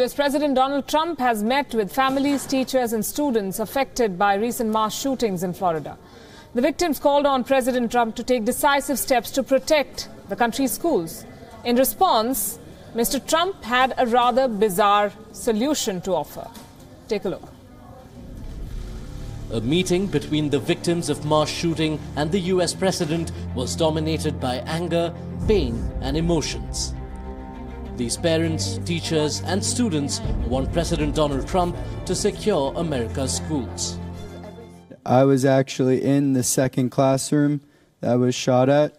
US President Donald Trump has met with families, teachers and students affected by recent mass shootings in Florida. The victims called on President Trump to take decisive steps to protect the country's schools. In response, Mr. Trump had a rather bizarre solution to offer. Take a look. A meeting between the victims of mass shooting and the US president was dominated by anger, pain and emotions. These parents, teachers and students want President Donald Trump to secure America's schools. I was actually in the second classroom that was shot at.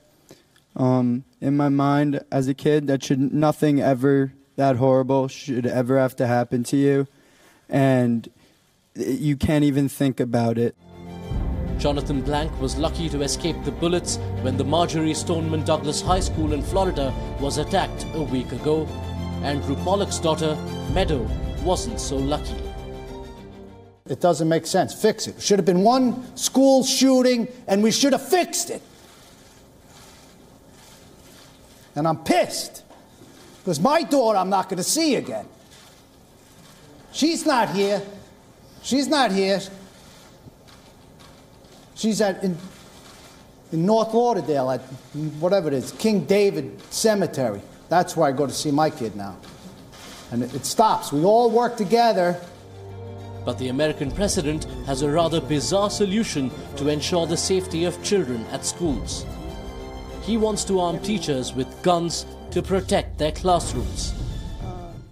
In my mind, as a kid, nothing ever that horrible should ever have to happen to you. And you can't even think about it. Jonathan Blank was lucky to escape the bullets when the Marjorie Stoneman Douglas High School in Florida was attacked a week ago. Andrew Pollock's daughter, Meadow, wasn't so lucky. It doesn't make sense. Fix it. Should have been one school shooting, and we should have fixed it. And I'm pissed, because my daughter I'm not going to see again. She's not here. She's not here. She's in North Lauderdale at whatever it is, King David Cemetery. That's where I go to see my kid now. And it stops. We all work together. But the American president has a rather bizarre solution to ensure the safety of children at schools. He wants to arm teachers with guns to protect their classrooms.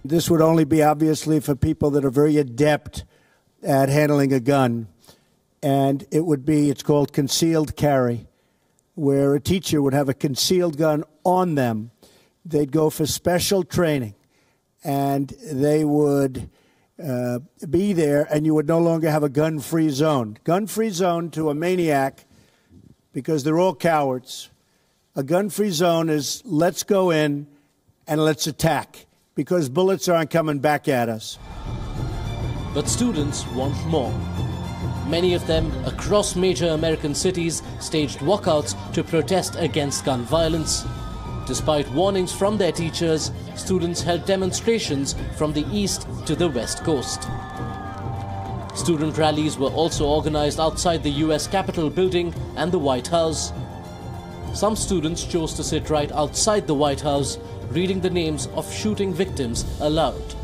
This would only be obviously for people that are very adept at handling a gun. And it's called concealed carry, where a teacher would have a concealed gun on them. They'd go for special training, and they would be there, and you would no longer have a gun-free zone. Gun-free zone to a maniac, because they're all cowards. A gun-free zone is let's go in and let's attack, because bullets aren't coming back at us. But students want more. Many of them across major American cities staged walkouts to protest against gun violence. Despite warnings from their teachers, students held demonstrations from the east to the west coast. Student rallies were also organized outside the US Capitol building and the White House. Some students chose to sit right outside the White House, reading the names of shooting victims aloud.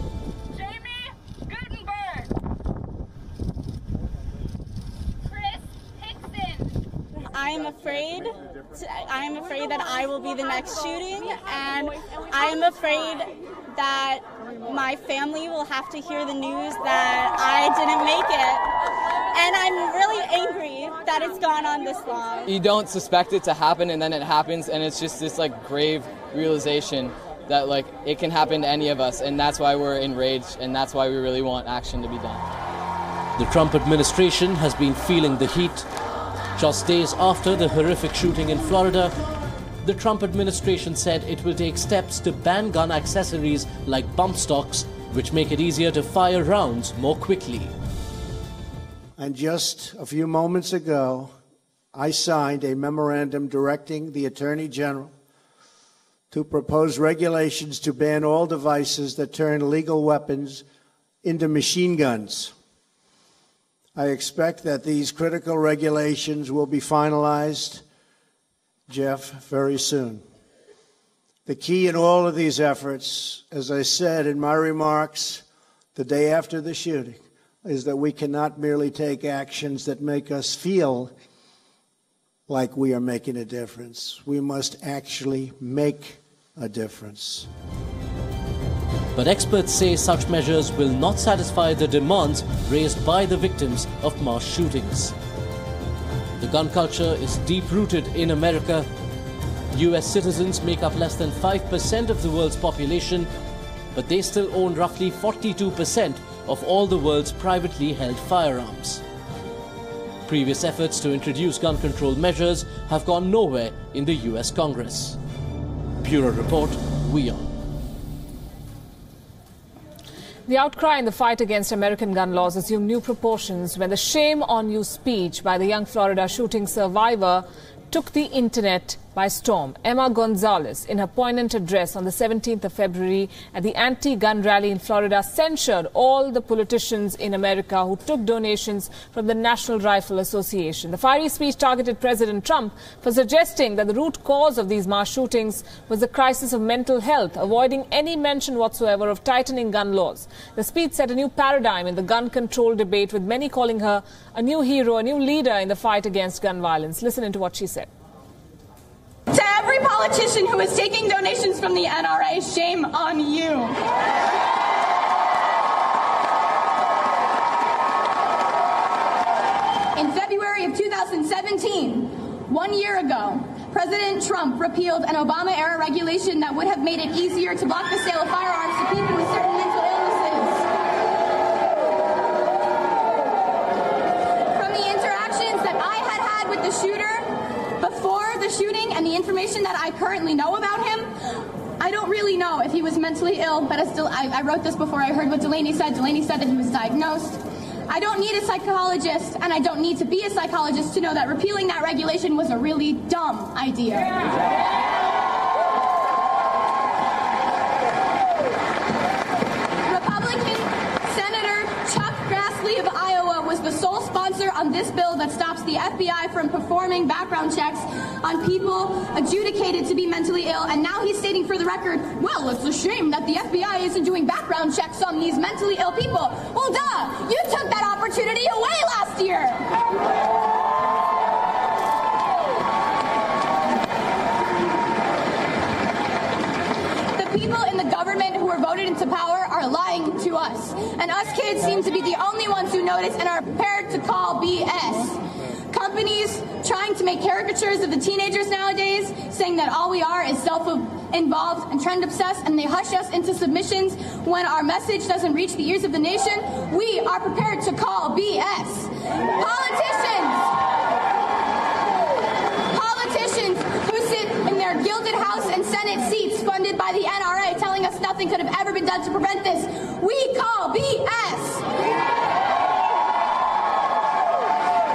I am afraid that I will be the next shooting, and I am afraid that my family will have to hear the news that I didn't make it. And I'm really angry that it's gone on this long. You don't suspect it to happen, and then it happens, and it's just this grave realization that it can happen to any of us, and that's why we're enraged, and that's why we really want action to be done. The Trump administration has been feeling the heat. Just days after the horrific shooting in Florida, the Trump administration said it will take steps to ban gun accessories like bump stocks, which make it easier to fire rounds more quickly. And just a few moments ago, I signed a memorandum directing the Attorney General to propose regulations to ban all devices that turn legal weapons into machine guns. I expect that these critical regulations will be finalized, Jeff, very soon. The key in all of these efforts, as I said in my remarks the day after the shooting, is that we cannot merely take actions that make us feel like we are making a difference. We must actually make a difference. But experts say such measures will not satisfy the demands raised by the victims of mass shootings. The gun culture is deep-rooted in America. US citizens make up less than 5% of the world's population, but they still own roughly 42% of all the world's privately held firearms. Previous efforts to introduce gun control measures have gone nowhere in the US Congress. Bureau Report, WION. The outcry in the fight against American gun laws assumed new proportions when the shame on you speech by the young Florida shooting survivor took the internet by storm. Emma Gonzalez, in her poignant address on the 17th of February at the anti-gun rally in Florida, censured all the politicians in America who took donations from the National Rifle Association. The fiery speech targeted President Trump for suggesting that the root cause of these mass shootings was the crisis of mental health, avoiding any mention whatsoever of tightening gun laws. The speech set a new paradigm in the gun control debate, with many calling her a new hero, a new leader in the fight against gun violence. Listen into what she said. To every politician who is taking donations from the NRA, shame on you. In February of 2017, 1 year ago, President Trump repealed an Obama-era regulation that would have made it easier to block the sale of firearms to people with certain mental illnesses. From the interactions that I had with the shooter before the shooting and the information that I currently know about him, I don't really know if he was mentally ill, but I wrote this before I heard what Delaney said. Delaney said that he was diagnosed. I don't need a psychologist, and I don't need to be a psychologist to know that repealing that regulation was a really dumb idea. Republican Senator Chuck Grassley of Iowa was the sole sponsor on this bill that stops the FBI from performing background checks on people adjudicated to be mentally ill, and now he's stating for the record, well, it's a shame that the FBI isn't doing background checks on these mentally ill people. Well, duh! You took that opportunity away last year! The people in the government who were voted into power are lying to us, and us kids seem to be the only ones who notice and are prepared to call BS. Companies trying to make caricatures of the teenagers nowadays, saying that all we are is self-involved and trend-obsessed, and they hush us into submissions when our message doesn't reach the ears of the nation. We are prepared to call BS. Politicians who sit in their gilded House and Senate seats funded by the NRA telling us nothing could have ever been done to prevent this. We call BS.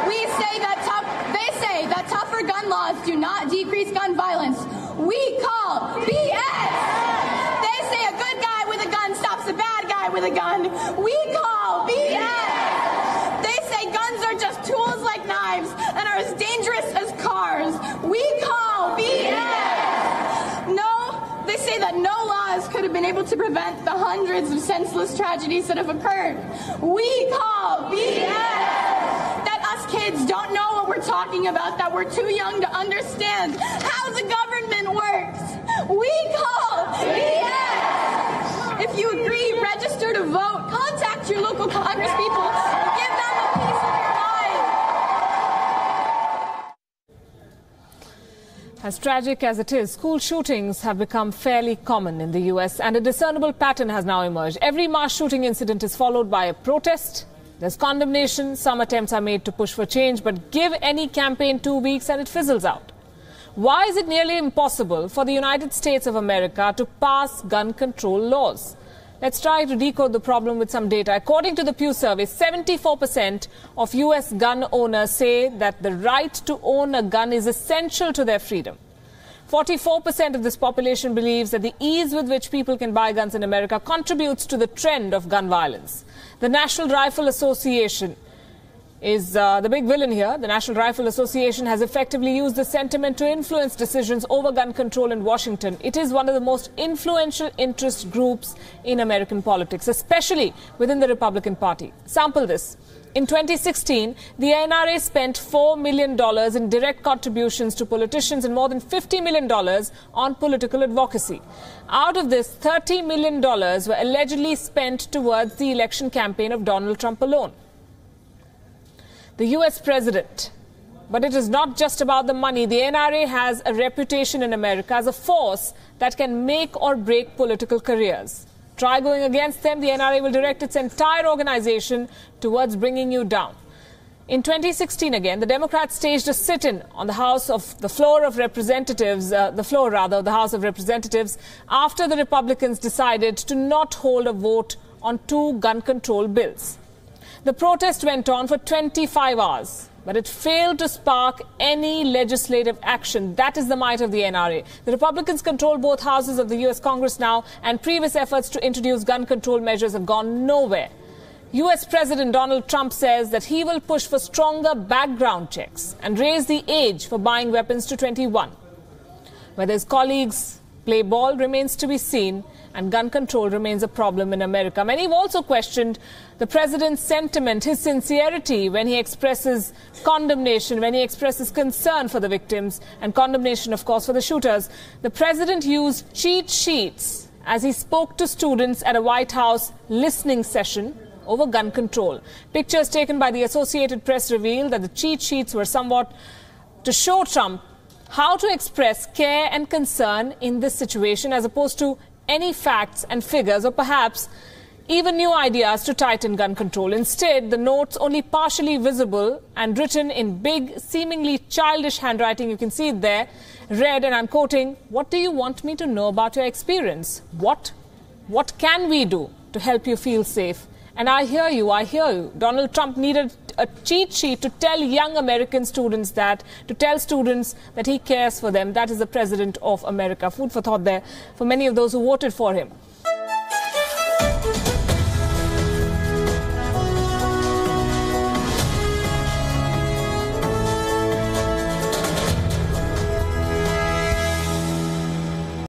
They say that tougher gun laws do not decrease gun violence. We call BS. They say a good guy with a gun stops a bad guy with a gun. We call BS. They say guns are just tools like knives and are as dangerous as cars. We call BS. No, they say that no laws could have been able to prevent the hundreds of senseless tragedies that have occurred. We call BS. Us kids don't know what we're talking about, that we're too young to understand how the government works. We call BS. If you agree, register to vote. Contact your local congresspeople. Give them a piece of your mind. As tragic as it is, school shootings have become fairly common in the U.S., and a discernible pattern has now emerged. Every mass shooting incident is followed by a protest. There's condemnation, some attempts are made to push for change, but give any campaign 2 weeks and it fizzles out. Why is it nearly impossible for the United States of America to pass gun control laws? Let's try to decode the problem with some data. According to the Pew survey, 74% of U.S. gun owners say that the right to own a gun is essential to their freedom. 44% of this population believes that the ease with which people can buy guns in America contributes to the trend of gun violence. The National Rifle Association is the big villain here. The National Rifle Association has effectively used the sentiment to influence decisions over gun control in Washington. It is one of the most influential interest groups in American politics, especially within the Republican Party. Sample this. In 2016, the NRA spent $4 million in direct contributions to politicians and more than $50 million on political advocacy. Out of this, $30 million were allegedly spent towards the election campaign of Donald Trump alone. The U.S. president. But it is not just about the money. The NRA has a reputation in America as a force that can make or break political careers. Try going against them, the NRA will direct its entire organization towards bringing you down. In 2016 again, the Democrats staged a sit-in on the House of the floor of Representatives, of the House of Representatives, after the Republicans decided to not hold a vote on 2 gun control bills. The protest went on for 25 hours. but it failed to spark any legislative action. That is the might of the NRA. The Republicans control both houses of the U.S. Congress now, and previous efforts to introduce gun control measures have gone nowhere. U.S. President Donald Trump says that he will push for stronger background checks and raise the age for buying weapons to 21. Whether his colleagues play ball remains to be seen, and gun control remains a problem in America. Many have also questioned the president's sentiment, his sincerity when he expresses condemnation, when he expresses concern for the victims and condemnation, of course, for the shooters. The president used cheat sheets as he spoke to students at a White House listening session over gun control. Pictures taken by the Associated Press reveal that the cheat sheets were somewhat to show Trump how to express care and concern in this situation, as opposed to any facts and figures or perhaps even new ideas to tighten gun control. Instead, the notes, only partially visible and written in big, seemingly childish handwriting, you can see it there, read, and I'm quoting, "What do you want me to know about your experience? What can we do to help you feel safe? And I hear you, I hear you." Donald Trump needed a cheat sheet to tell young American students that, to tell students that he cares for them. That is the president of America. Food for thought there for many of those who voted for him.